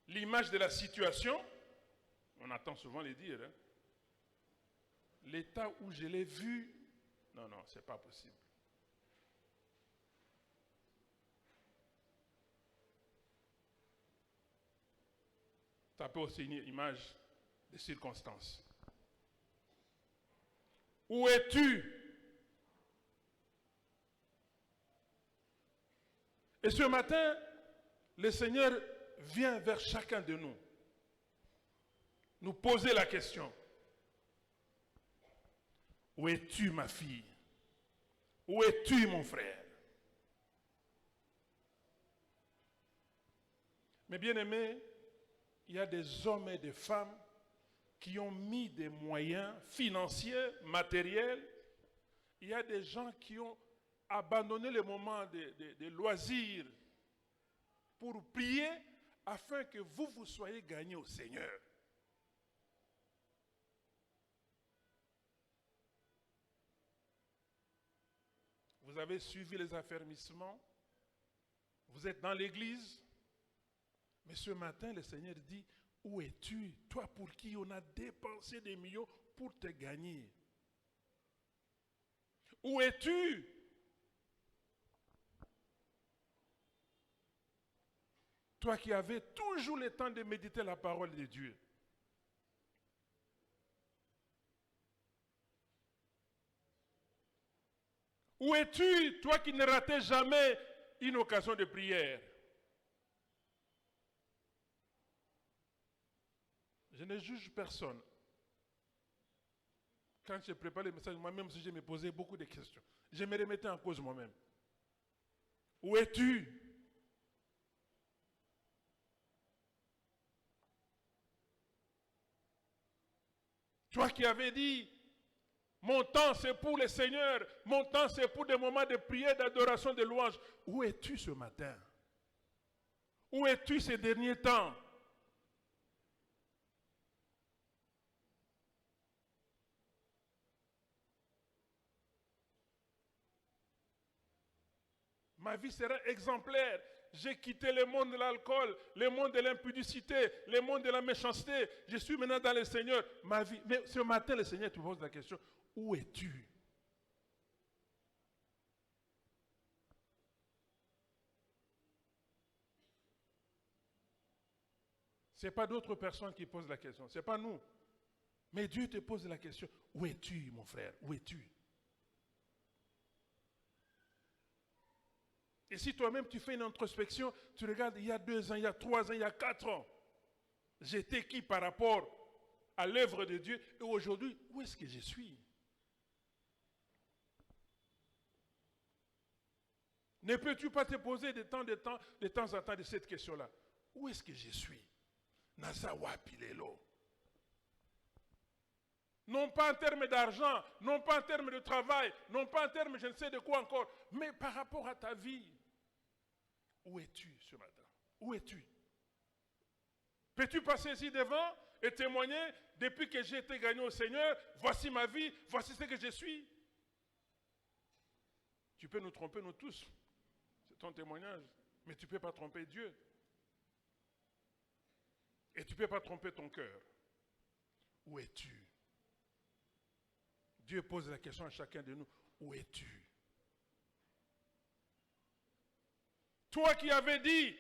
l'image de la situation. On entend souvent les dire. Hein. L'état où je l'ai vu, non, ce n'est pas possible. Ça peut aussi une image de circonstances. Où es-tu? Et ce matin, le Seigneur vient vers chacun de nous, nous poser la question. Où es-tu, ma fille? Où es-tu, mon frère? Mes bien-aimés, il y a des hommes et des femmes qui ont mis des moyens financiers, matériels. Il y a des gens qui ont abandonné les moments de loisirs pour prier afin que vous soyez gagnés au Seigneur. Vous avez suivi les affermissements, vous êtes dans l'église, mais ce matin, le Seigneur dit, où es-tu, toi pour qui on a dépensé des millions pour te gagner? Où es-tu? Toi qui avais toujours le temps de méditer la parole de Dieu. Où es-tu, toi qui ne ratais jamais une occasion de prière? Je ne juge personne. Quand j'ai préparé le message, moi-même, je me posais beaucoup de questions. Je me remettais en cause moi-même. Où es-tu? Toi qui avais dit, mon temps c'est pour le Seigneur, mon temps c'est pour des moments de prière, d'adoration, de louange. Où es-tu ce matin? Où es-tu ces derniers temps? Ma vie sera exemplaire. J'ai quitté le monde de l'alcool, le monde de l'impudicité, le monde de la méchanceté. Je suis maintenant dans le Seigneur. Ma vie. Mais ce matin, le Seigneur te pose la question, où es-tu? Ce n'est pas d'autres personnes qui posent la question, ce n'est pas nous. Mais Dieu te pose la question, où es-tu, mon frère? Où es-tu? Et si toi-même tu fais une introspection, tu regardes il y a 2 ans, il y a 3 ans, il y a 4 ans, j'étais qui par rapport à l'œuvre de Dieu? Et aujourd'hui, où est-ce que je suis? Ne peux-tu pas te poser de temps en temps de cette question-là? Où est-ce que je suis? Nazawa Pilelo. Non pas en termes d'argent, non pas en termes de travail, non pas en termes je ne sais de quoi encore, mais par rapport à ta vie. Où es-tu ce matin? Où es-tu? Peux-tu passer ici devant et témoigner, depuis que j'ai été gagné au Seigneur, voici ma vie, voici ce que je suis? Tu peux nous tromper, nous tous. C'est ton témoignage. Mais tu ne peux pas tromper Dieu. Et tu ne peux pas tromper ton cœur. Où es-tu? Dieu pose la question à chacun de nous. Où es-tu? Toi qui avais dit,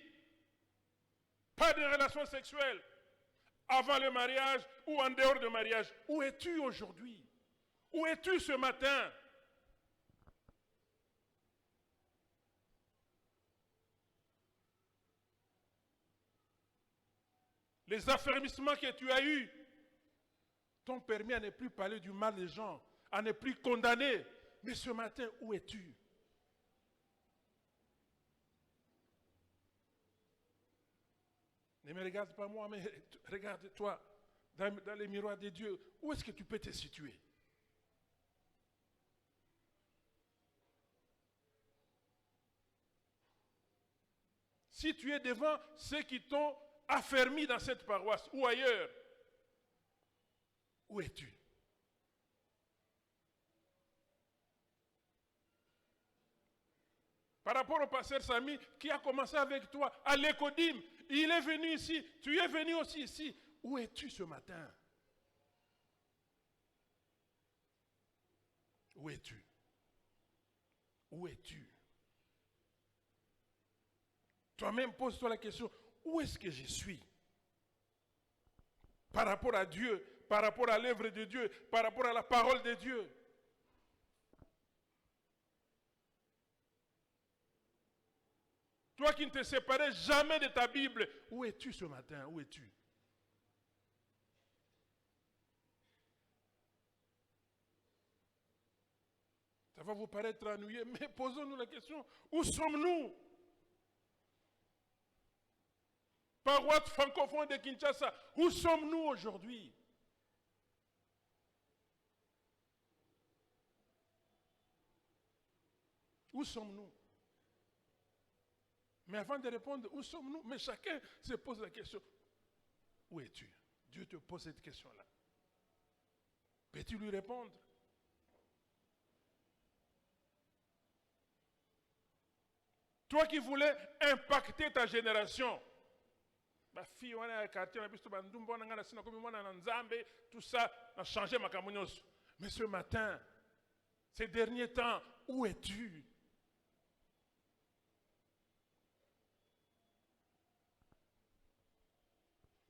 pas de relation sexuelle avant le mariage ou en dehors du mariage, où es-tu aujourd'hui? Où es-tu ce matin? Les affermissements que tu as eus t'ont permis à ne plus parler du mal des gens, à ne plus condamner. Mais ce matin, où es-tu? Ne me regarde pas moi, mais regarde-toi dans les miroirs de Dieu. Où est-ce que tu peux te situer? Si tu es devant ceux qui t'ont affermi dans cette paroisse ou ailleurs, où es-tu? Par rapport au pasteur Samy qui a commencé avec toi à l'Écodim, Il est venu ici. Tu es venu aussi ici. Où es-tu ce matin? Où es-tu? Où es-tu? Toi-même, pose-toi la question, où est-ce que je suis? Par rapport à Dieu, par rapport à l'œuvre de Dieu, par rapport à la parole de Dieu. Toi qui ne te séparais jamais de ta Bible, où es-tu ce matin? Où es-tu? Ça va vous paraître ennuyeux, mais posons-nous la question, où sommes-nous? Paroisse francophone de Kinshasa, où sommes-nous aujourd'hui? Où sommes-nous? Mais avant de répondre, où sommes-nous? Mais chacun se pose la question, où es-tu? Dieu te pose cette question-là. Peux-tu lui répondre? Toi qui voulais impacter ta génération, ma fille, on a un quartier, tout ça a changé ma camouflage. Mais ce matin, ces derniers temps, où es-tu?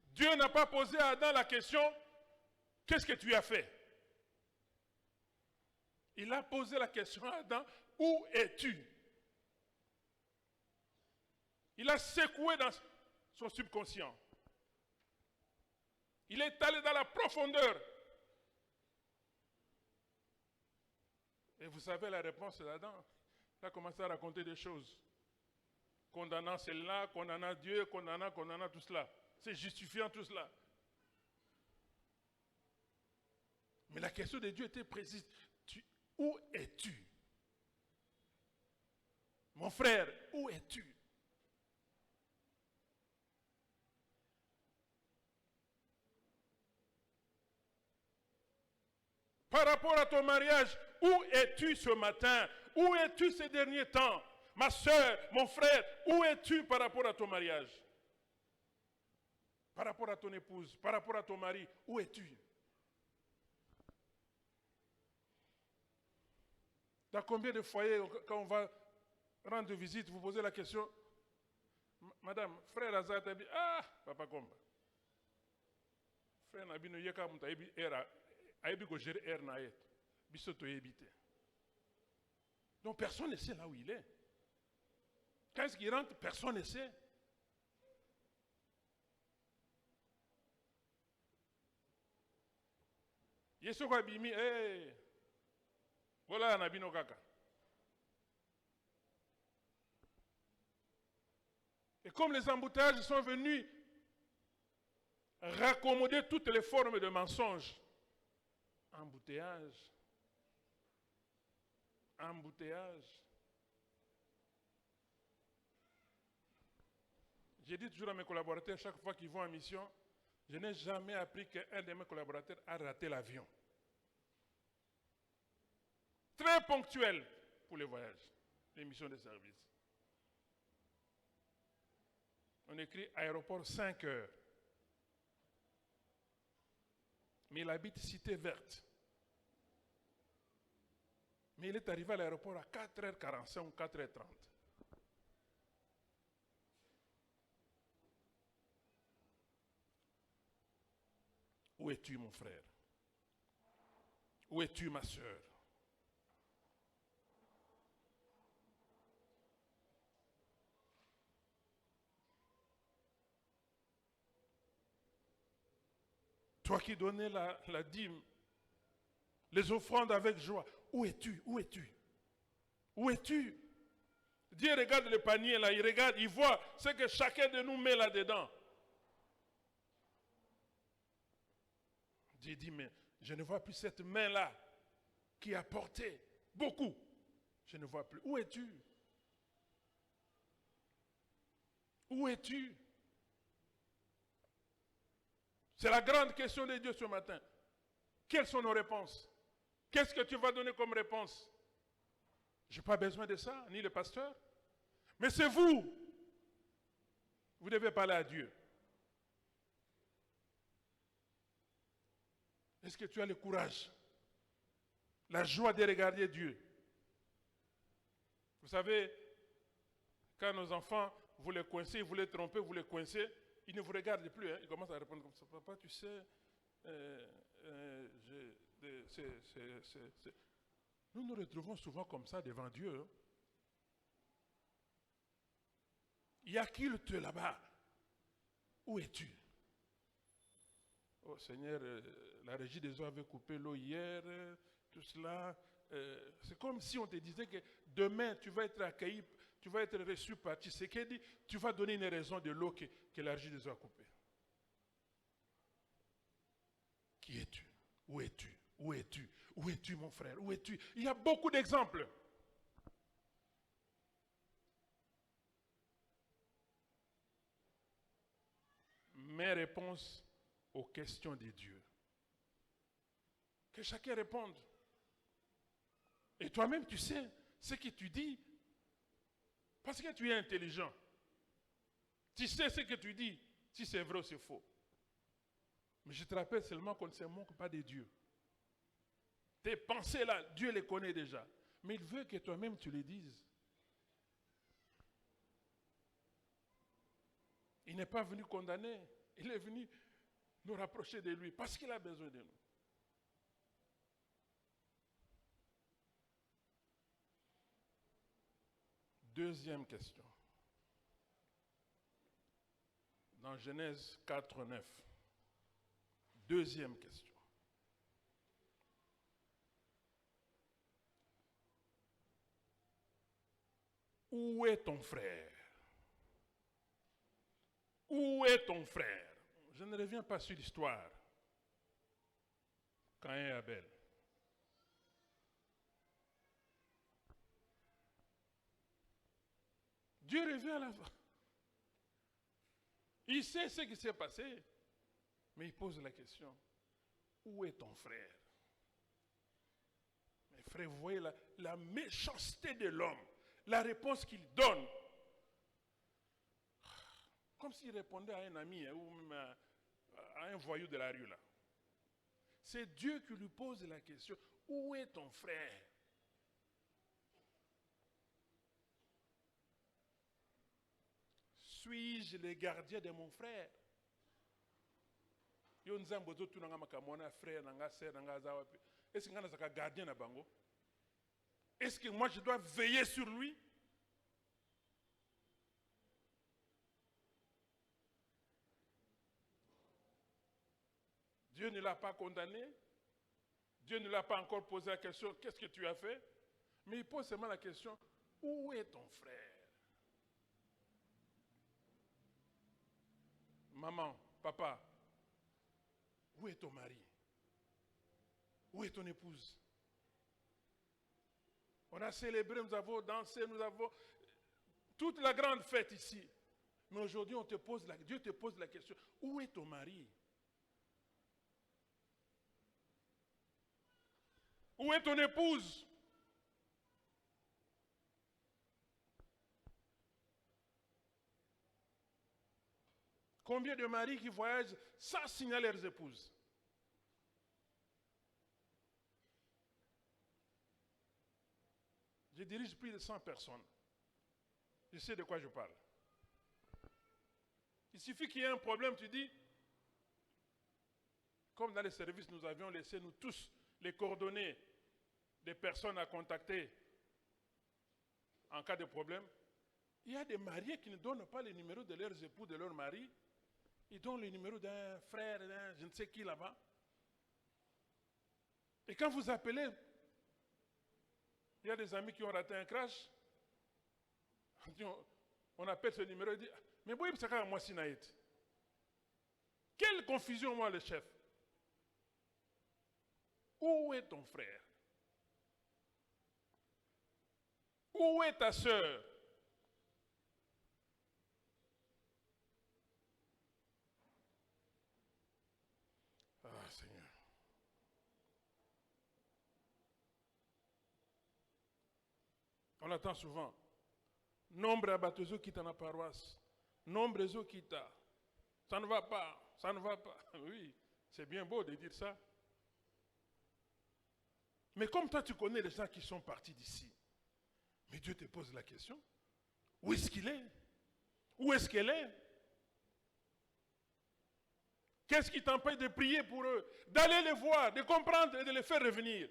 Dieu n'a pas posé à Adam la question, qu'est-ce que tu as fait? Il a posé la question à Adam, où es-tu? Il a secoué dans son subconscient. Il est allé dans la profondeur. Et vous savez la réponse d'Adam. Il a commencé à raconter des choses. Condamnant celle-là, condamnant Dieu, condamnant tout cela. C'est justifiant tout cela. Mais la question de Dieu était précise. Où es-tu? Mon frère, où es-tu? Par rapport à ton mariage, où es-tu ce matin? Où es-tu ces derniers temps? Ma soeur, mon frère, où es-tu par rapport à ton mariage? Par rapport à ton épouse, par rapport à ton mari, où es-tu? Dans combien de foyers, quand on va rendre visite, vous posez la question, Madame, frère Azar, ah, papa Komba. Frère Nabino Yeka Mutaïbi era. Donc personne ne sait là où il est. Quand est-ce qu'il rentre, personne ne sait. Yesu Abimi, voilà Nabino Kaka. Et comme les embouteillages sont venus raccommoder toutes les formes de mensonges, embouteillage. J'ai dit toujours à mes collaborateurs, chaque fois qu'ils vont en mission, je n'ai jamais appris qu'un de mes collaborateurs a raté l'avion. Très ponctuel pour les voyages, les missions de service. On écrit aéroport 5 heures. Mais il habite Cité Verte. Mais il est arrivé à l'aéroport à 4h45 ou 4h30. Où es-tu, mon frère? Où es-tu, ma soeur? Toi qui donnais la dîme, les offrandes avec joie, où es-tu? Où es-tu? Où es-tu? Dieu regarde le panier là, il regarde, il voit ce que chacun de nous met là-dedans. Dieu dit, mais je ne vois plus cette main-là qui a porté beaucoup. Je ne vois plus. Où es-tu? Où es-tu? C'est la grande question de Dieu ce matin. Quelles sont nos réponses? Qu'est-ce que tu vas donner comme réponse? Je n'ai pas besoin de ça, ni le pasteur. Mais c'est vous. Vous devez parler à Dieu. Est-ce que tu as le courage, la joie de regarder Dieu? Vous savez, quand nos enfants, vous les coincez, vous les trompez, vous les coincez, ils ne vous regardent plus. Ils commencent à répondre comme ça. Papa, tu sais, nous nous retrouvons souvent comme ça devant Dieu. Hein. Il y a qui te là-bas? Où es-tu? Oh Seigneur, la régie des eaux avait coupé l'eau hier, tout cela. C'est comme si on te disait que demain tu vas être accueilli, tu vas être reçu par Tshisekedi, tu vas donner une raison de l'eau que la régie des eaux a coupée. Qui es-tu? Où es-tu? Où es-tu? Où es-tu, mon frère? Où es-tu? Il y a beaucoup d'exemples. Mes réponses aux questions de Dieu. Que chacun réponde. Et toi-même, tu sais ce que tu dis. Parce que tu es intelligent. Tu sais ce que tu dis, si c'est vrai ou c'est faux. Mais je te rappelle seulement qu'on ne se moque pas de Dieu. Tes pensées là, Dieu les connaît déjà. Mais il veut que toi-même tu les dises. Il n'est pas venu condamner. Il est venu nous rapprocher de lui parce qu'il a besoin de nous. Deuxième question. Dans Genèse 4, 9. Deuxième question. Où est ton frère? Où est ton frère? Je ne reviens pas sur l'histoire. Caïn et Abel. Dieu revient à la fin. Il sait ce qui s'est passé, mais il pose la question. Où est ton frère? Mes frères, vous voyez la méchanceté de l'homme, la réponse qu'il donne. Comme s'il répondait à un ami ou même à un voyou de la rue là. C'est Dieu qui lui pose la question. Où est ton frère? Suis-je le gardien de mon frère? Yo nzambo zo tunanga makamona frère nanga sœur nanga zawapi. Est-ce que ngana saka gardien na bango? Est-ce que moi je dois veiller sur lui? Dieu ne l'a pas condamné. Dieu ne l'a pas encore posé la question, qu'est-ce que tu as fait? Mais il pose seulement la question, où est ton frère? Maman, papa, où est ton mari? Où est ton épouse? On a célébré, nous avons dansé, nous avons toute la grande fête ici. Mais aujourd'hui, Dieu te pose la question, où est ton mari? Où est ton épouse? Combien de maris qui voyagent sans signaler leurs épouses? Je dirige plus de 100 personnes. Je sais de quoi je parle. Il suffit qu'il y ait un problème, tu dis, comme dans les services, nous avions laissé, nous tous, les coordonnées des personnes à contacter en cas de problème. Il y a des mariés qui ne donnent pas les numéros de leurs époux, de leurs maris. Ils donnent le numéro d'un frère, d'un je ne sais qui là-bas. Et quand vous appelez, il y a des amis qui ont raté un crash. On appelle ce numéro et dit, mais oui, c'est quand moi Sinaït. Quelle confusion, moi, le chef. Où est ton frère? Où est ta sœur? Ah, Seigneur. On attend souvent. Nombre à Batozo qui est dans la paroisse. Nombre réseau quitta. Ça ne va pas, ça ne va pas. Oui, c'est bien beau de dire ça. Mais comme toi, tu connais les gens qui sont partis d'ici, mais Dieu te pose la question, où est-ce qu'il est? Où est-ce qu'elle est? Qu'est-ce qui t'empêche de prier pour eux, d'aller les voir, de comprendre et de les faire revenir?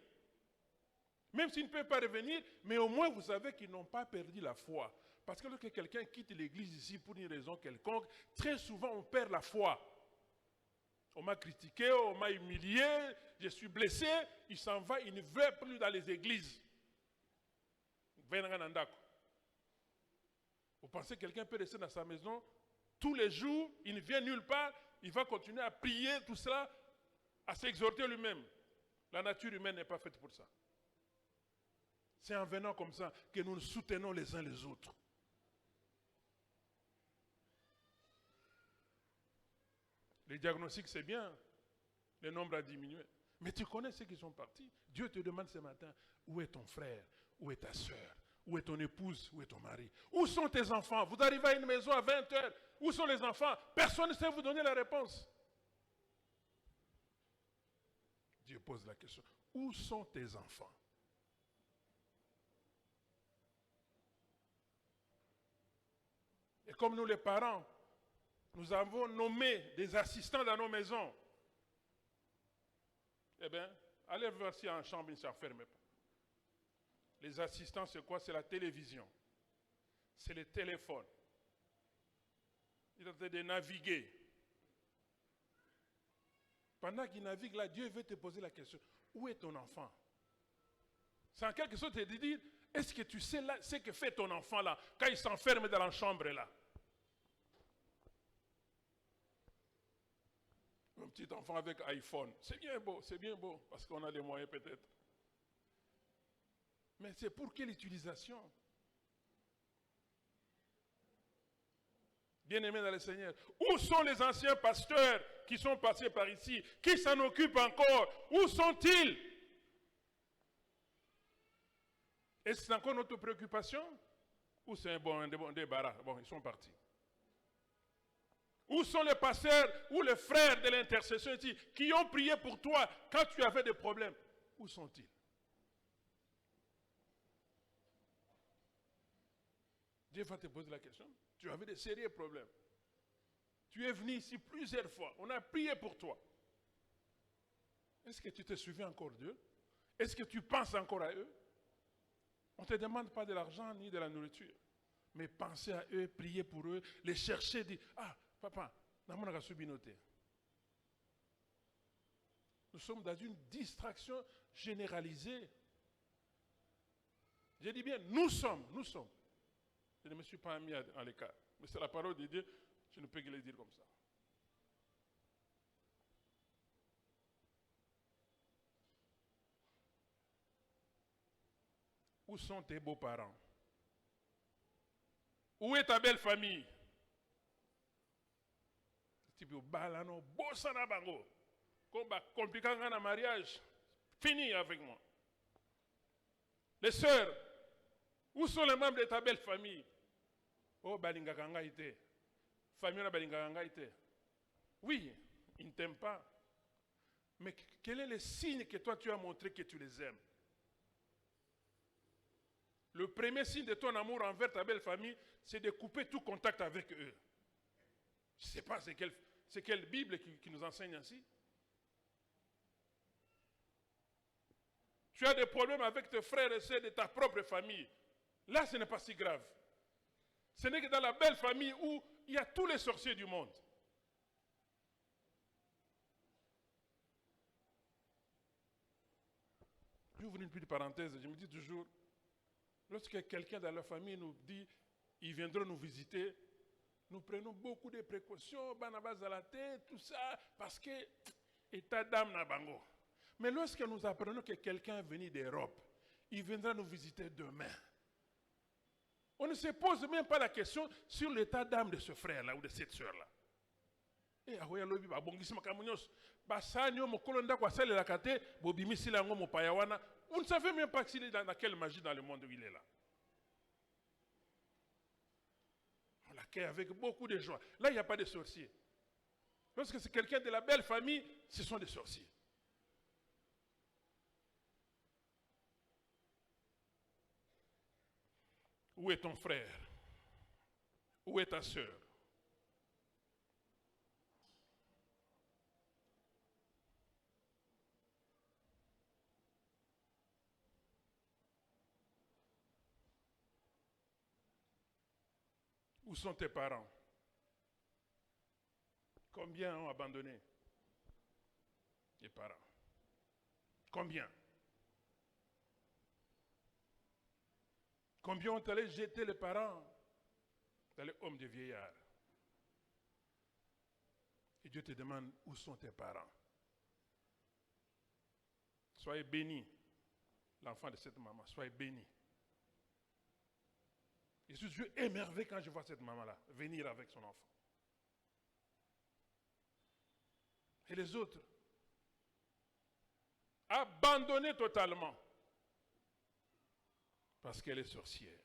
Même s'ils ne peuvent pas revenir, mais au moins vous savez qu'ils n'ont pas perdu la foi. Parce que lorsque quelqu'un quitte l'église ici pour une raison quelconque, très souvent on perd la foi. On m'a critiqué, on m'a humilié, je suis blessé, il s'en va, il ne veut plus dans les églises. Vous pensez que quelqu'un peut rester dans sa maison tous les jours, il ne vient nulle part, il va continuer à prier, tout cela, à s'exhorter lui-même. La nature humaine n'est pas faite pour ça. C'est en venant comme ça que nous nous soutenons les uns les autres. Le diagnostic, c'est bien. Le nombre a diminué. Mais tu connais ceux qui sont partis. Dieu te demande ce matin, où est ton frère? Où est ta soeur? Où est ton épouse? Où est ton mari? Où sont tes enfants? Vous arrivez à une maison à 20 heures. Où sont les enfants? Personne ne sait vous donner la réponse. Dieu pose la question. Où sont tes enfants? Et comme nous les parents, nous avons nommé des assistants dans nos maisons. Eh bien, allez voir si en chambre, ils ne s'enferment pas. Les assistants, c'est quoi? C'est la télévision. C'est le téléphone. Ils sont en train de naviguer. Pendant qu'ils naviguent là, Dieu veut te poser la question. Où est ton enfant? C'est en quelque sorte de dire, est-ce que tu sais là, ce que fait ton enfant là, quand il s'enferme dans la chambre là? Un petit enfant avec iPhone, c'est bien beau, parce qu'on a les moyens peut-être. Mais c'est pour quelle utilisation? Bien-aimés dans le Seigneur, où sont les anciens pasteurs qui sont passés par ici? Qui s'en occupent encore? Où sont-ils? Est-ce que c'est encore notre préoccupation? Ou c'est un bon débarras? Bon, ils sont partis. Où sont les pasteurs ou les frères de l'intercession ici qui ont prié pour toi quand tu avais des problèmes? Où sont-ils? Dieu va te poser la question. Tu avais de sérieux problèmes. Tu es venu ici plusieurs fois. On a prié pour toi. Est-ce que tu te souviens encore d'eux? Est-ce que tu penses encore à eux? On ne te demande pas de l'argent ni de la nourriture. Mais pensez à eux, priez pour eux, les chercher, dire, ah, papa, nous sommes dans une distraction généralisée. Je dis bien, nous sommes. Je ne me suis pas mis à l'écart. Mais c'est la parole de Dieu, je ne peux que le dire comme ça. Où sont tes beaux-parents? Où est ta belle famille? Compliqué un mariage, fini avec moi. Les sœurs, où sont les membres de ta belle famille? Oh, balinga kangaïté. Famille balinga kangaïté. Oui, ils ne t'aiment pas. Mais quel est le signe que toi tu as montré que tu les aimes? Le premier signe de ton amour envers ta belle famille, c'est de couper tout contact avec eux. Je ne sais pas c'est quelle Bible qui nous enseigne ainsi. Tu as des problèmes avec tes frères et sœurs de ta propre famille. Là, ce n'est pas si grave. Ce n'est que dans la belle famille où il y a tous les sorciers du monde. J'ouvre une petite parenthèse, je me dis toujours, lorsque quelqu'un dans la famille nous dit, ils viendront nous visiter, nous prenons beaucoup de précautions, banabas à la tête, tout ça, parce que état d'âme na bango. Mais lorsque nous apprenons que quelqu'un est venu d'Europe, il viendra nous visiter demain. On ne se pose même pas la question sur l'état d'âme de ce frère-là ou de cette soeur-là. Et on ne savait même pas s'il est dans quelle magie dans le monde où il est là. accueille avec beaucoup de joie. Là, il n'y a pas de sorciers. Lorsque c'est quelqu'un de la belle famille, ce sont des sorciers. Où est ton frère? Où est ta sœur? Où sont tes parents? Combien ont abandonné les parents? Combien? Combien ont allé jeter les parents dans les hommes de vieillards? Et Dieu te demande où sont tes parents. Soyez bénis, l'enfant de cette maman, soyez bénis. Et je suis émerveillé quand je vois cette maman-là venir avec son enfant. Et les autres, abandonnés totalement, parce qu'elle est sorcière.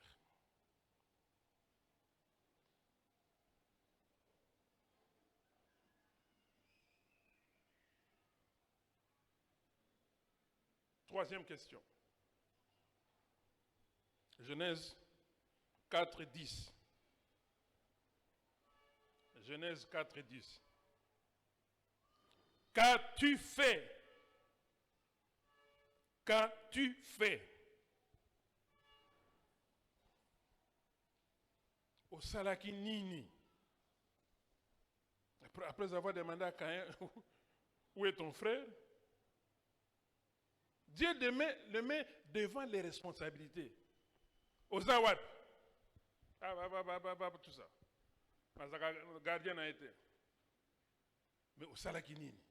Troisième question. Genèse 4, 10. Genèse 4, 10. Qu'as-tu fait? Qu'as-tu fait? Au Salaki Nini. Après avoir demandé à Caïn, où est ton frère? Dieu le met devant les responsabilités. Au Zawad. Tout ça. Le gardien a été. Mais au Salaki Nini.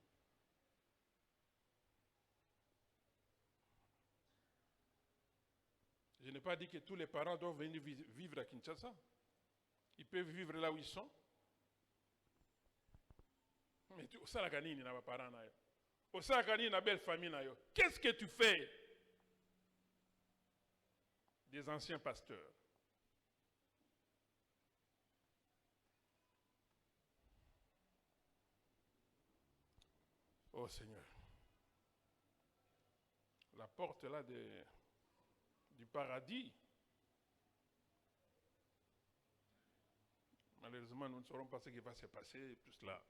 Je n'ai pas dit que tous les parents doivent venir vivre à Kinshasa. Ils peuvent vivre là où ils sont. Mais au Salakani, il n'y a pas de parents. Au Salakani, il y a une belle famille. Qu'est-ce que tu fais? Des anciens pasteurs. Oh Seigneur. La porte là du paradis. Malheureusement, nous ne saurons pas ce qui va se passer, tout cela.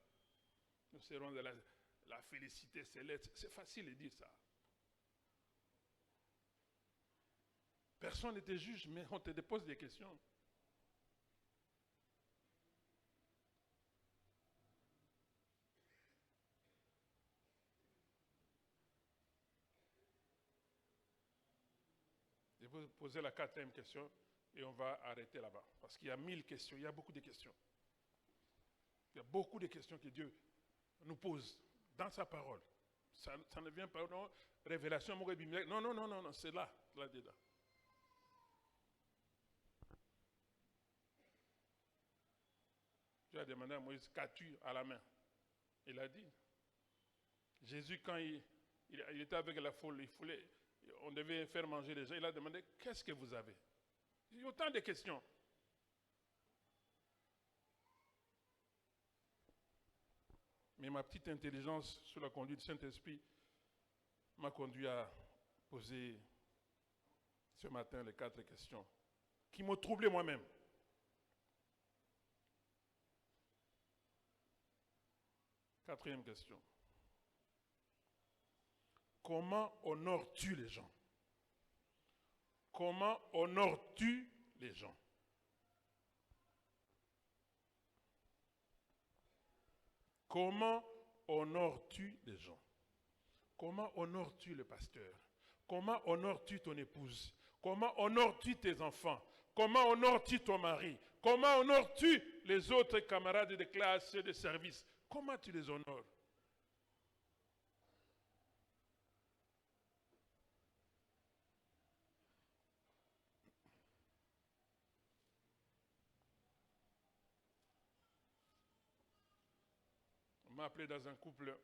Nous serons de la félicité céleste. C'est facile de dire ça. Personne ne te juge, mais on te pose des questions. Je vais vous poser la quatrième question et on va arrêter là-bas. Parce qu'il y a 1000 questions, il y a beaucoup de questions. Il y a beaucoup de questions que Dieu nous pose dans sa parole. Ça ne vient pas, non, révélation, non, c'est là-dedans. Dieu a demandé à Moïse, qu'as-tu à la main? Il a dit. Jésus, quand il était avec la foule, on devait faire manger les gens, il a demandé, qu'est-ce que vous avez? Il y a autant de questions. Mais ma petite intelligence sous la conduite du Saint-Esprit m'a conduit à poser ce matin les 4 questions qui m'ont troublé moi-même. Quatrième question. Comment honores-tu les gens? Comment honores-tu les gens? Comment honores-tu les gens? Comment honores-tu le pasteur? Comment honores-tu ton épouse? Comment honores-tu tes enfants? Comment honores-tu ton mari? Comment honores-tu les autres camarades de classe, de service? Comment tu les honores? On m'a appelé dans un couple,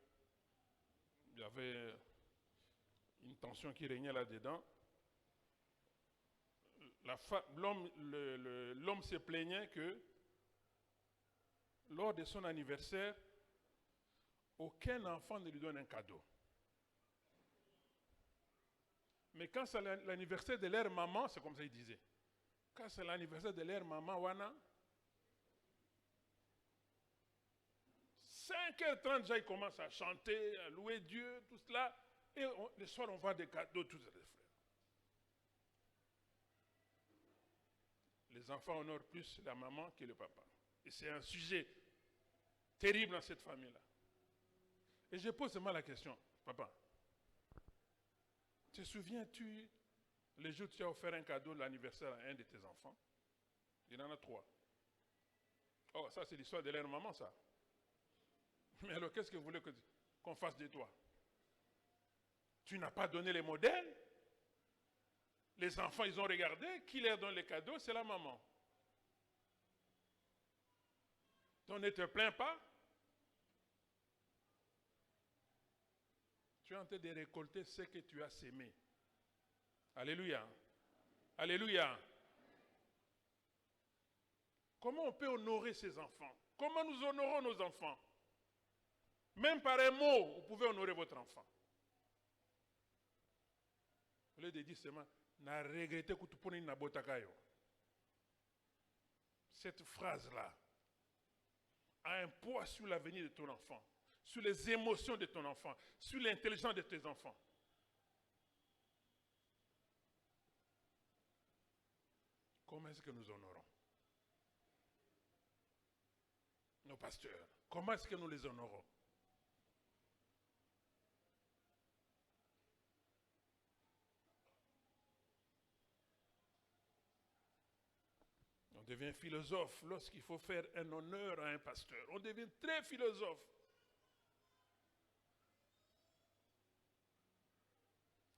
il y avait une tension qui régnait là-dedans. L'homme se plaignait que lors de son anniversaire, aucun enfant ne lui donne un cadeau. Mais quand c'est l'anniversaire de leur maman, c'est comme ça qu'il disait. Quand c'est l'anniversaire de leur maman, Wana, 5h30, déjà, ils commencent à chanter, à louer Dieu, tout cela. Et le soir, on voit des cadeaux, tous les frères. Les enfants honorent plus la maman que le papa. Et c'est un sujet terrible dans cette famille-là. Et je pose seulement la question, papa, te souviens-tu le jour où tu as offert un cadeau de l'anniversaire à un de tes enfants? Il y en a 3. Oh, ça c'est l'histoire de leur maman, ça. Mais alors, qu'est-ce que vous voulez qu'on fasse de toi? Tu n'as pas donné les modèles. Les enfants, ils ont regardé. Qui leur donne les cadeaux? C'est la maman. Donc ne te plains pas. Tu es en train de récolter ce que tu as sémé. Alléluia. Alléluia. Comment on peut honorer ses enfants? Comment nous honorons nos enfants? Même par un mot, vous pouvez honorer votre enfant. Au lieu de dire seulement, n'a regretté que tu prennes une nabotakayo. Cette phrase-là a un poids sur l'avenir de ton enfant, sur les émotions de ton enfant, sur l'intelligence de tes enfants. Comment est-ce que nous honorons nos pasteurs? Comment est-ce que nous les honorons? On devient philosophe lorsqu'il faut faire un honneur à un pasteur. On devient très philosophe.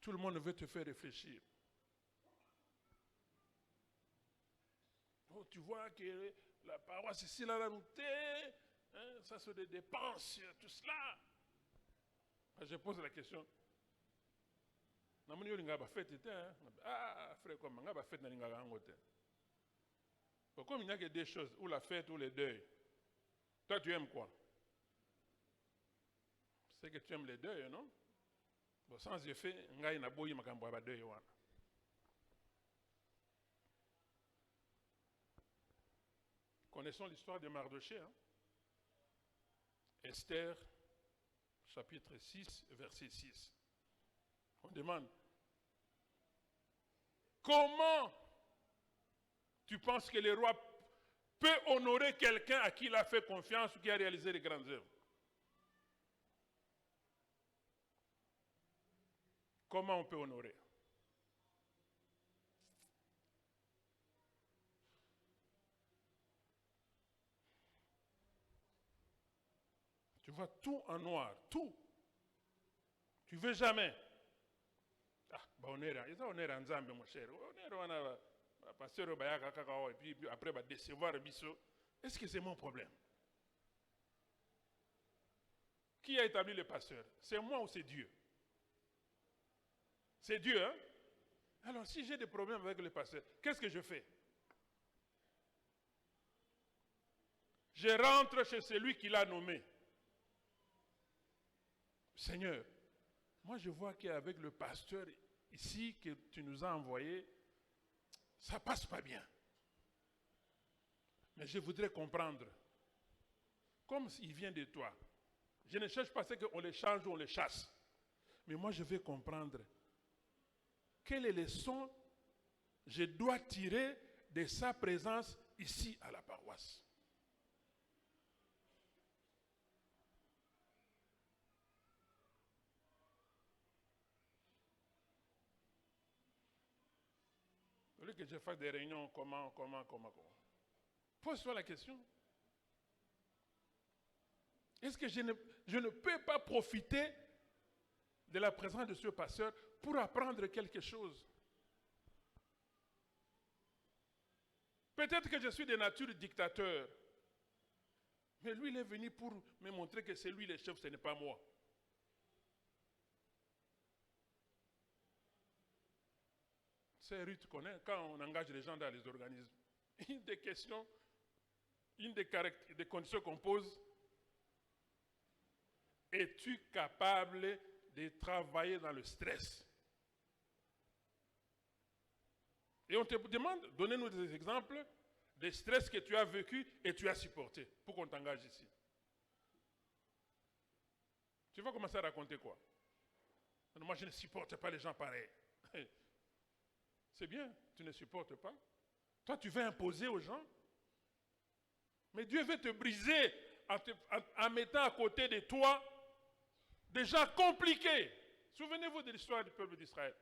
Tout le monde veut te faire réfléchir. Oh, tu vois que la paroisse ici, la ranoutée, hein, ça c'est des dépenses, tout cela. Je pose la question. Ah, frère, comme on a fait comme il n'y a que deux choses, ou la fête ou le deuil. Toi, tu aimes quoi? C'est que tu aimes les deuils, non? Bon, sans effet, ngai na boyi makambo ba deuil wana. Connaissons l'histoire de Mardochée. Hein? Esther, chapitre 6, verset 6. On demande, comment tu penses que le roi peut honorer quelqu'un à qui il a fait confiance ou qui a réalisé de grandes œuvres? Comment on peut honorer? Tu vois tout en noir, tout. Tu ne veux jamais. Ah, honneur, il y a honneur en Zambie, mon cher. Honneur, pasteur, et puis après, décevoir Bisso. Est-ce que c'est mon problème? Qui a établi le pasteur? C'est moi ou c'est Dieu? C'est Dieu, hein? Alors, si j'ai des problèmes avec le pasteur, qu'est-ce que je fais? Je rentre chez celui qui l'a nommé. Seigneur, moi je vois qu'avec le pasteur ici que tu nous as envoyé, ça passe pas bien. Mais je voudrais comprendre, comme s'il vient de toi, je ne cherche pas ce qu'on les change ou on les chasse. Mais moi je veux comprendre quelle leçon je dois tirer de sa présence ici à la paroisse. Au lieu que je fasse des réunions, comment. Pose-toi la question. Est-ce que je ne peux pas profiter de la présence de ce pasteur pour apprendre quelque chose? Peut-être que je suis de nature dictateur. Mais lui, il est venu pour me montrer que c'est lui le chef, ce n'est pas moi. C'est Ruth connaît, quand on engage les gens dans les organismes, une des questions une des conditions qu'on pose, es-tu capable de travailler dans le stress? Et on te demande, donnez-nous des exemples des stress que tu as vécu et tu as supporté pour qu'on t'engage ici. Tu vas commencer à raconter quoi? Moi, je ne supporte pas les gens pareils. C'est bien, tu ne supportes pas. Toi, tu veux imposer aux gens. Mais Dieu veut te briser en mettant à côté de toi des gens compliqués. Souvenez-vous de l'histoire du peuple d'Israël.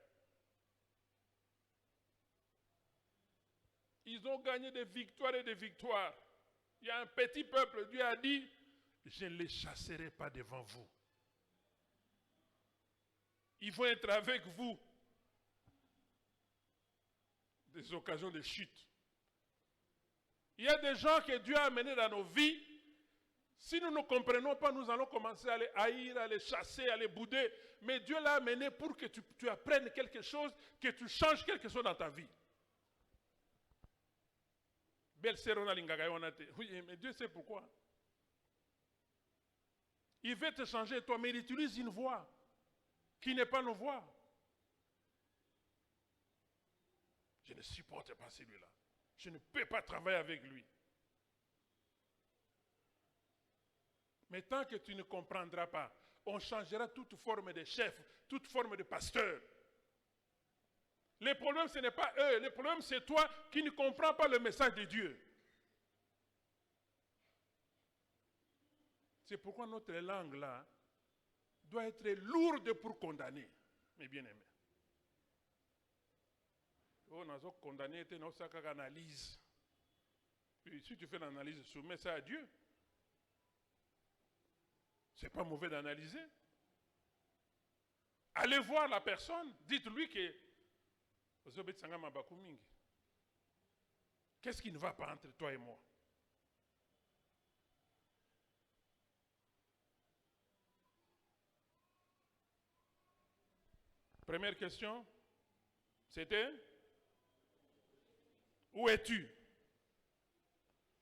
Ils ont gagné des victoires et des victoires. Il y a un petit peuple, Dieu a dit, je ne les chasserai pas devant vous. Ils vont être avec vous. Des occasions de chute. Il y a des gens que Dieu a amenés dans nos vies. Si nous ne comprenons pas, nous allons commencer à les haïr, à les chasser, à les bouder. Mais Dieu l'a amené pour que tu apprennes quelque chose, que tu changes quelque chose dans ta vie. Oui, mais Dieu sait pourquoi. Il veut te changer toi, mais il utilise une voix qui n'est pas nos voix. Je ne supporte pas celui-là. Je ne peux pas travailler avec lui. Mais tant que tu ne comprendras pas, on changera toute forme de chef, toute forme de pasteur. Le problème, ce n'est pas eux. Le problème, c'est toi qui ne comprends pas le message de Dieu. C'est pourquoi notre langue, là, doit être lourde pour condamner, mes bien-aimés. On a condamné, on a fait analyse. Puis si tu fais l'analyse, soumets ça à Dieu. C'est pas mauvais d'analyser. Allez voir la personne, dites-lui que qu'est-ce qui ne va pas entre toi et moi? Première question, c'était où es-tu?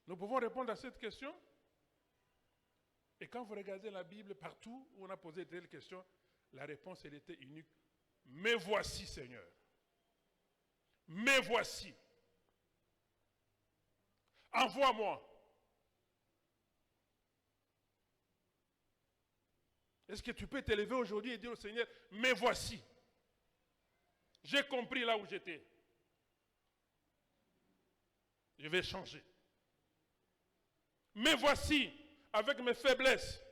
Nous pouvons répondre à cette question. Et quand vous regardez la Bible, partout où on a posé telle question, la réponse, elle était unique. Me voici, Seigneur. Me voici. Envoie-moi. Est-ce que tu peux t'élever aujourd'hui et dire au Seigneur, me voici. J'ai compris là où j'étais. Je vais changer. Me voici avec mes faiblesses,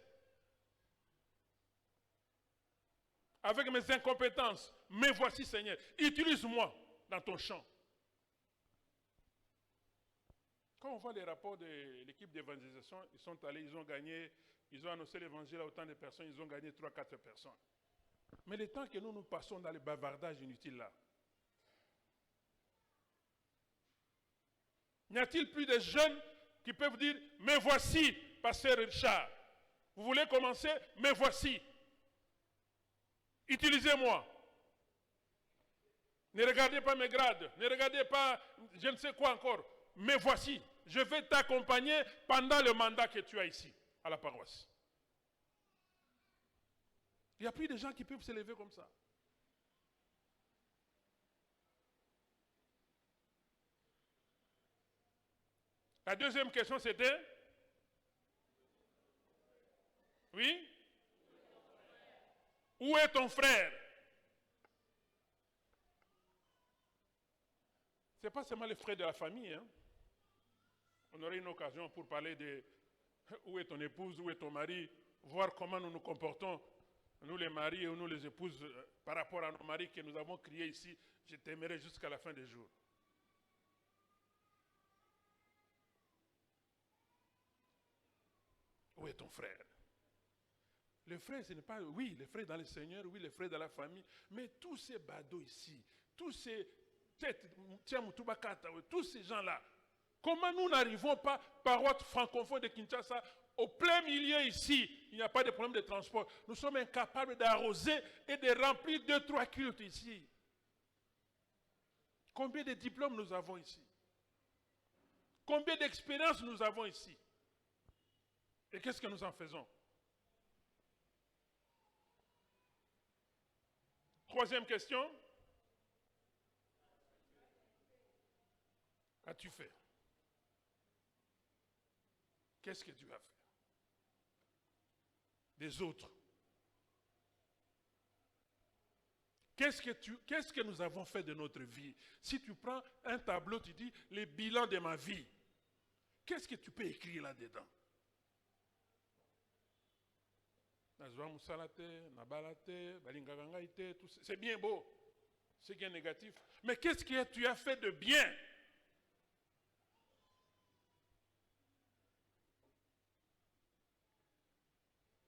avec mes incompétences. Me voici, Seigneur. Utilise-moi dans ton champ. Quand on voit les rapports de l'équipe d'évangélisation, ils sont allés, ils ont gagné, ils ont annoncé l'évangile à autant de personnes, ils ont gagné 3-4 personnes. Mais le temps que nous passons dans les bavardages inutiles là, n'y a-t-il plus de jeunes qui peuvent dire, me voici, pasteur Richard. Vous voulez commencer? Me voici. Utilisez-moi. Ne regardez pas mes grades, ne regardez pas je ne sais quoi encore. Me voici. Je vais t'accompagner pendant le mandat que tu as ici, à la paroisse. Il n'y a plus de gens qui peuvent s'élever comme ça. La deuxième question, c'était? Oui? Où est ton frère? Ce n'est pas seulement les frères de la famille. Hein? On aurait une occasion pour parler de où est ton épouse, où est ton mari, voir comment nous nous comportons, nous les maris et nous les épouses, par rapport à nos maris que nous avons criés ici, je t'aimerai jusqu'à la fin des jours. Où est ton frère? Le frère, ce n'est pas, oui, les frères dans le Seigneur, oui, les frères dans la famille, mais tous ces badauds ici, tous ces têtes, tous ces gens-là, comment nous n'arrivons pas, paroisse francophone de Kinshasa, au plein milieu ici, il n'y a pas de problème de transport. Nous sommes incapables d'arroser et de remplir 2-3 cultes ici. Combien de diplômes nous avons ici? Combien d'expériences nous avons ici? Et qu'est-ce que nous en faisons? Troisième question. Qu'as-tu fait? Qu'est-ce que tu as fait? Des autres. Qu'est-ce que nous avons fait de notre vie? Si tu prends un tableau, tu dis les bilans de ma vie. Qu'est-ce que tu peux écrire là-dedans? C'est bien beau, ce qui est négatif. Mais qu'est-ce que tu as fait de bien?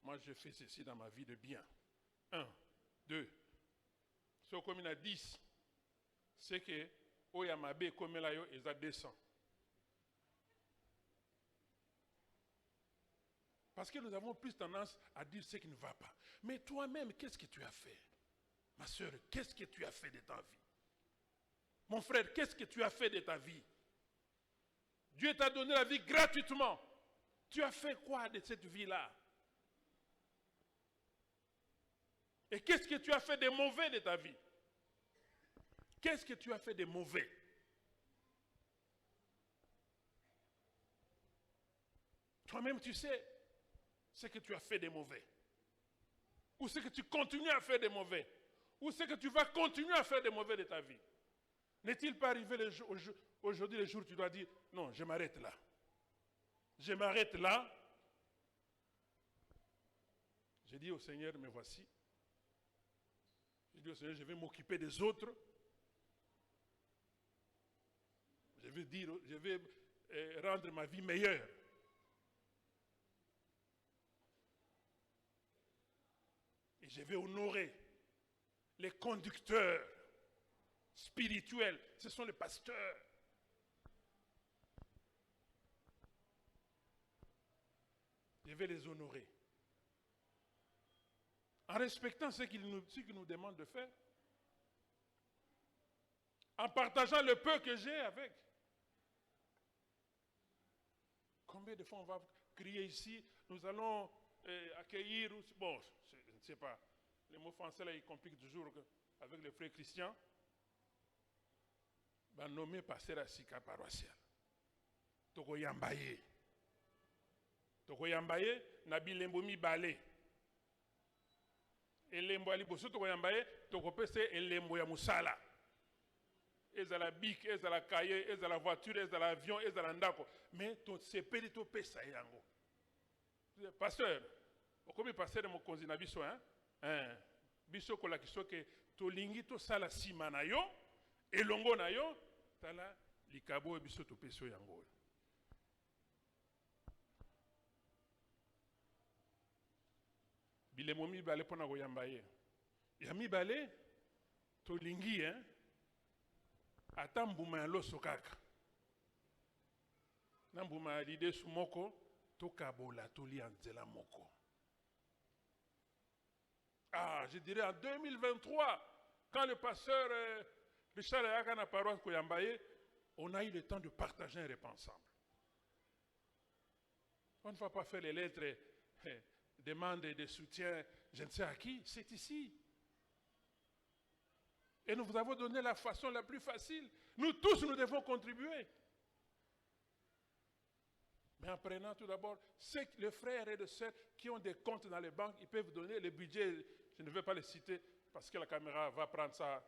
Moi, je fais ceci dans ma vie de bien. 1, 2. Si comme il y a 10, c'est que Oyamabe comme là, ils ont 200. Parce que nous avons plus tendance à dire ce qui ne va pas. Mais toi-même, qu'est-ce que tu as fait? Ma soeur, qu'est-ce que tu as fait de ta vie? Mon frère, qu'est-ce que tu as fait de ta vie? Dieu t'a donné la vie gratuitement. Tu as fait quoi de cette vie-là? Et qu'est-ce que tu as fait de mauvais de ta vie? Qu'est-ce que tu as fait de mauvais? Toi-même, tu sais ce que tu as fait de mauvais. Ou ce que tu continues à faire de mauvais. Ou ce que tu vas continuer à faire de mauvais de ta vie. N'est-il pas arrivé aujourd'hui, le jour où tu dois dire, non, je m'arrête là. Je m'arrête là. J'ai dit au Seigneur, me voici. J'ai dit au Seigneur, je vais m'occuper des autres. Je vais rendre ma vie meilleure. Et je vais honorer les conducteurs spirituels. Ce sont les pasteurs. Je vais les honorer. En respectant ce qu'ils nous demandent de faire. En partageant le peu que j'ai avec. Combien de fois on va crier ici, nous allons accueillir, bon, je ne sais pas, les mots français là, ils compliquent toujours avec les frères chrétiens. Ben, nommé pasteur à Sika paroissial. Toko Yambaye. Toko Yambaye, Nabi Lembomi Balé. Et Lembo Aliboso Toko Yambaye, Toko Pese et Lembo Yamusala. Et à la bic, et à la cahier, et à la voiture, et à l'avion, et à l'andako. Mais c'est péri to pesa yango. Pasteur, comme pasteur de mon cousin Nabiso, hein? Biso kola kiso ke to lingi to sala sima na yo, elongo na yo, tala likabo e biso to peso yango. Bile momi bale pona go yambaye. Yami bale to lingi, hein? Ata mbuma ya loso kaka. Na mbuma ya lide su moko, to kabola to li anzela moko. Ah, je dirais en 2023, quand le pasteur Richard Ayaka na paroisse Koyambaye, on a eu le temps de partager un repas ensemble. On ne va pas faire les lettres, demandes de soutien, je ne sais à qui, c'est ici. Et nous vous avons donné la façon la plus facile. Nous tous, nous devons contribuer. Mais en prenant tout d'abord, les frères et les sœurs qui ont des comptes dans les banques, ils peuvent donner le budget, je ne vais pas les citer, parce que la caméra va prendre ça,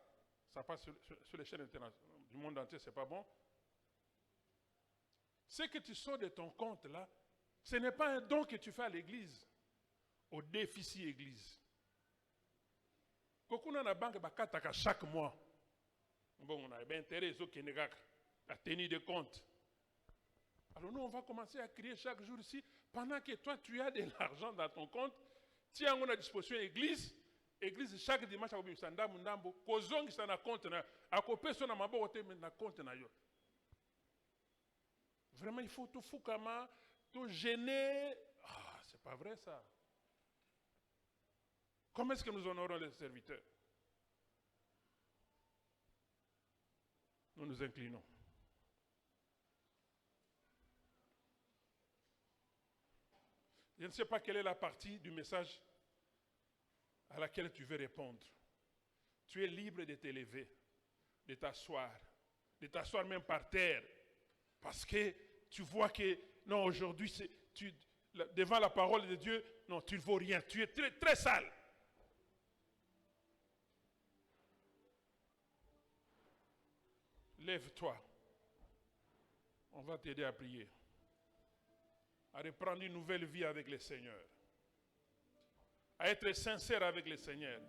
ça passe sur les chaînes internationales du monde entier, ce n'est pas bon. Ce que tu sors de ton compte là, ce n'est pas un don que tu fais à l'église, au déficit église. Quand on a la banque, chaque mois, bon, on a bien intérêt, la tenue de compte. Alors nous, on va commencer à crier chaque jour ici, pendant que toi, tu as de l'argent dans ton compte, tu as à disposition l'église, l'église chaque dimanche, vraiment, il faut tout foucama, tout gêner. Ah, c'est pas vrai ça. Comment est-ce que nous honorons les serviteurs? Nous nous inclinons. Je ne sais pas quelle est la partie du message à laquelle tu veux répondre. Tu es libre de t'élever, de t'asseoir même par terre. Parce que tu vois que, non, aujourd'hui, devant la parole de Dieu, non, tu ne vaux rien. Tu es très, très sale. Lève-toi. On va t'aider à prier. À reprendre une nouvelle vie avec le Seigneur. À être sincère avec le Seigneur.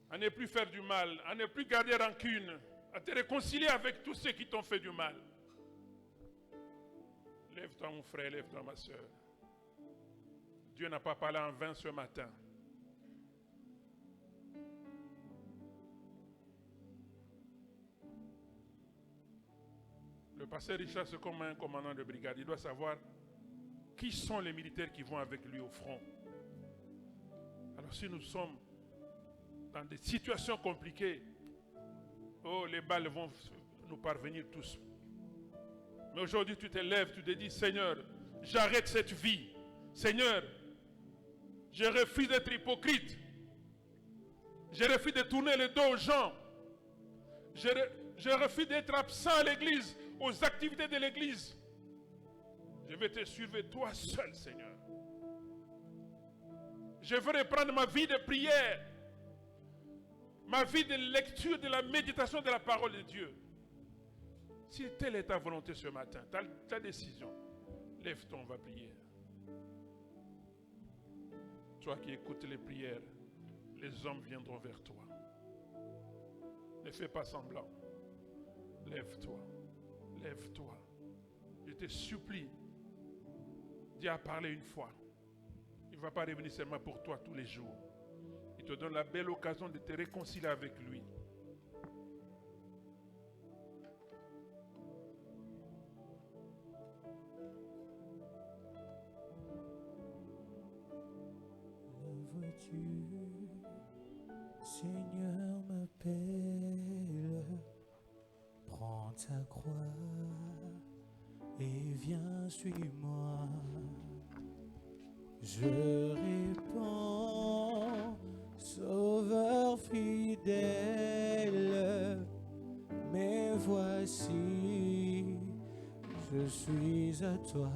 À ne plus faire du mal. À ne plus garder rancune. À te réconcilier avec tous ceux qui t'ont fait du mal. Lève-toi mon frère, lève-toi ma soeur. Dieu n'a pas parlé en vain ce matin. Le pasteur Richard, c'est comme un commandant de brigade. Il doit savoir qui sont les militaires qui vont avec lui au front. Alors si nous sommes dans des situations compliquées, oh, les balles vont nous parvenir tous. Mais aujourd'hui, tu te lèves, tu te dis, Seigneur, j'arrête cette vie. Seigneur, je refuse d'être hypocrite. Je refuse de tourner le dos aux gens. Je refuse d'être absent à l'église, aux activités de l'église. Je vais te suivre toi seul, Seigneur. Je veux reprendre ma vie de prière, ma vie de lecture, de la méditation de la parole de Dieu. Si telle est ta volonté ce matin, ta décision, lève-toi, on va prier. Toi qui écoutes les prières, les hommes viendront vers toi. Ne fais pas semblant. Lève-toi. Lève-toi. Je te supplie. Dieu a parlé une fois. Il ne va pas revenir seulement pour toi tous les jours. Il te donne la belle occasion de te réconcilier avec lui. Vois-tu, Seigneur m'appelle, prends ta croix et viens, suis-moi. Je réponds, Sauveur fidèle, mais voici, je suis à toi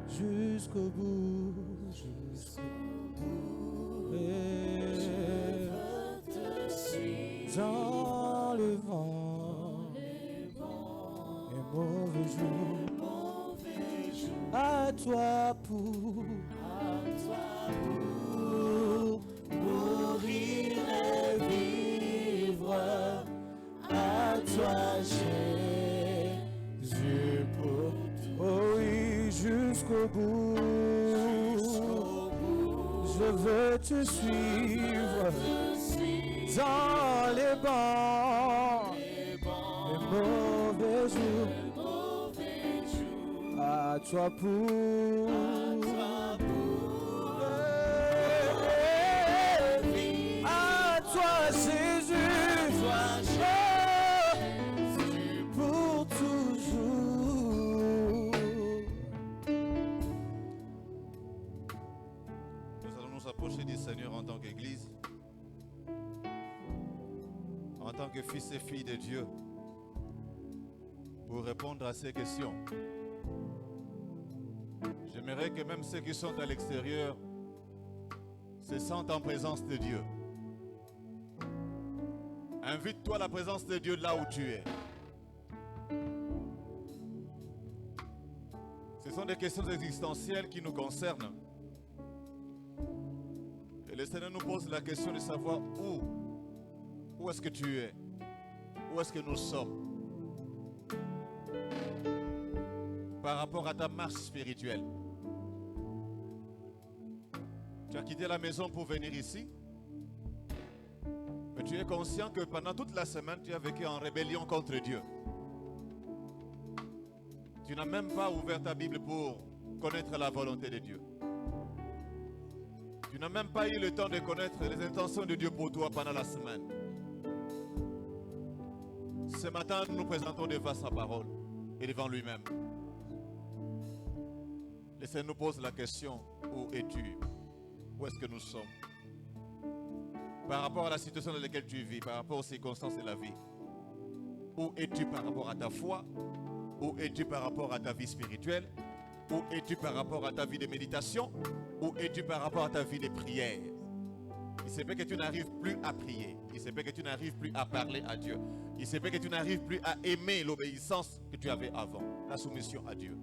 jusqu'au bout, Et dans le vent, les mauvais jours, à toi pour mourir et vivre, à toi Jésus pour, oh oui, jusqu'au bout. Je veux te suivre dans les bons, les mauvais jours, à toi pour, à toi Jésus, pour toujours. Nous allons nous approcher du Seigneur en tant qu'Église, en tant que fils et filles de Dieu, pour répondre à ces questions. J'aimerais que même ceux qui sont à l'extérieur se sentent en présence de Dieu. Invite-toi à la présence de Dieu là où tu es. Ce sont des questions existentielles qui nous concernent. Et le Seigneur nous pose la question de savoir où est-ce que tu es, où est-ce que nous sommes par rapport à ta marche spirituelle. Tu as quitté la maison pour venir ici, mais tu es conscient que pendant toute la semaine, tu as vécu en rébellion contre Dieu. Tu n'as même pas ouvert ta Bible pour connaître la volonté de Dieu. Tu n'as même pas eu le temps de connaître les intentions de Dieu pour toi pendant la semaine. Ce matin, nous nous présentons devant sa parole et devant lui-même. Le Seigneur nous pose la question, où es-tu? Où est-ce que nous sommes? Par rapport à la situation dans laquelle tu vis, par rapport aux circonstances de la vie. Où es-tu par rapport à ta foi? Où es-tu par rapport à ta vie spirituelle? Où es-tu par rapport à ta vie de méditation? Où es-tu par rapport à ta vie de prière? Il se peut que tu n'arrives plus à prier. Il se peut que tu n'arrives plus à parler à Dieu. Il se peut que tu n'arrives plus à aimer l'obéissance que tu avais avant, la soumission à Dieu.